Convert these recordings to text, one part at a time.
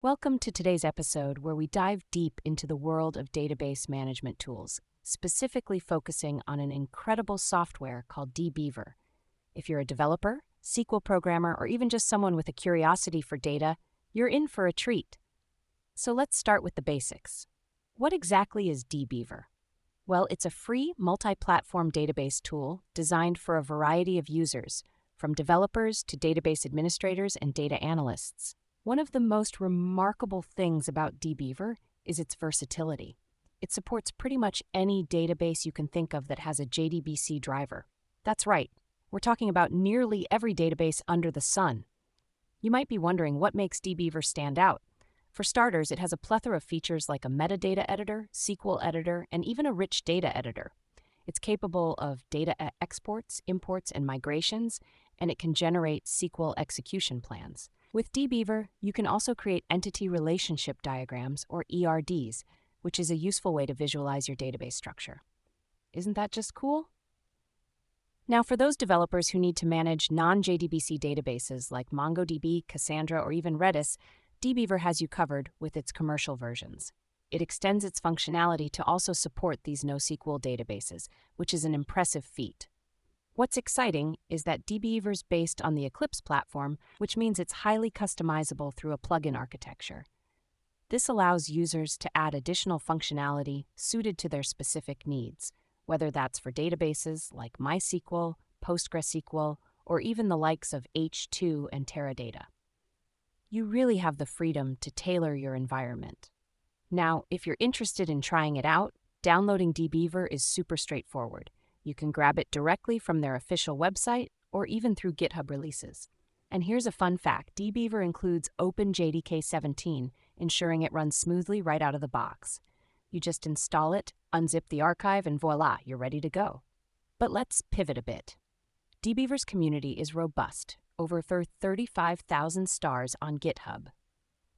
Welcome to today's episode where we dive deep into the world of database management tools, specifically focusing on an incredible software called dbeaver. If you're a developer, SQL programmer, or even just someone with a curiosity for data, you're in for a treat. So let's start with the basics. What exactly is dbeaver? Well, it's a free multi-platform database tool designed for a variety of users, from developers to database administrators and data analysts. One of the most remarkable things about dbeaver is its versatility. It supports pretty much any database you can think of that has a JDBC driver. That's right, we're talking about nearly every database under the sun. You might be wondering what makes dbeaver stand out. For starters, it has a plethora of features like a metadata editor, SQL editor, and even a rich data editor. It's capable of data exports, imports, and migrations, and it can generate SQL execution plans. With dbeaver, you can also create entity relationship diagrams, or ERDs, which is a useful way to visualize your database structure. Isn't that just cool? Now, for those developers who need to manage non-JDBC databases like MongoDB, Cassandra, or even Redis, dbeaver has you covered with its commercial versions. It extends its functionality to also support these NoSQL databases, which is an impressive feat. What's exciting is that dbeaver is based on the Eclipse platform, which means it's highly customizable through a plugin architecture. This allows users to add additional functionality suited to their specific needs, whether that's for databases like MySQL, PostgreSQL, or even the likes of H2 and Teradata. You really have the freedom to tailor your environment. Now, if you're interested in trying it out, downloading dbeaver is super straightforward. You can grab it directly from their official website or even through GitHub releases. And here's a fun fact. dbeaver includes OpenJDK 17, ensuring it runs smoothly right out of the box. You just install it, unzip the archive, and voila, you're ready to go. But let's pivot a bit. dbeaver's community is robust, over 35,000 stars on GitHub.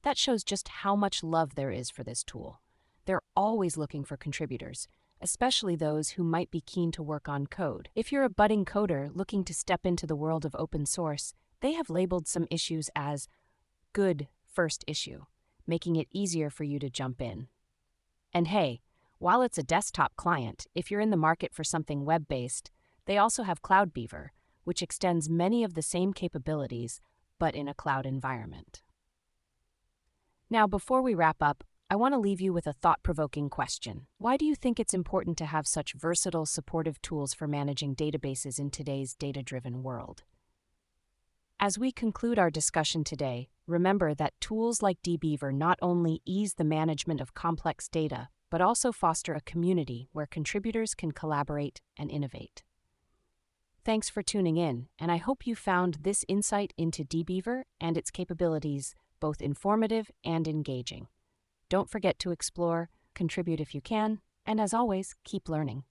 That shows just how much love there is for this tool. They're always looking for contributors, especially those who might be keen to work on code. If you're a budding coder looking to step into the world of open source, they have labeled some issues as good first issue, making it easier for you to jump in. And hey, while it's a desktop client, if you're in the market for something web-based, they also have CloudBeaver, which extends many of the same capabilities, but in a cloud environment. Now, before we wrap up, I want to leave you with a thought-provoking question. Why do you think it's important to have such versatile, supportive tools for managing databases in today's data-driven world? As we conclude our discussion today, remember that tools like dbeaver not only ease the management of complex data, but also foster a community where contributors can collaborate and innovate. Thanks for tuning in, and I hope you found this insight into dbeaver and its capabilities both informative and engaging. Don't forget to explore, contribute if you can, and as always, keep learning.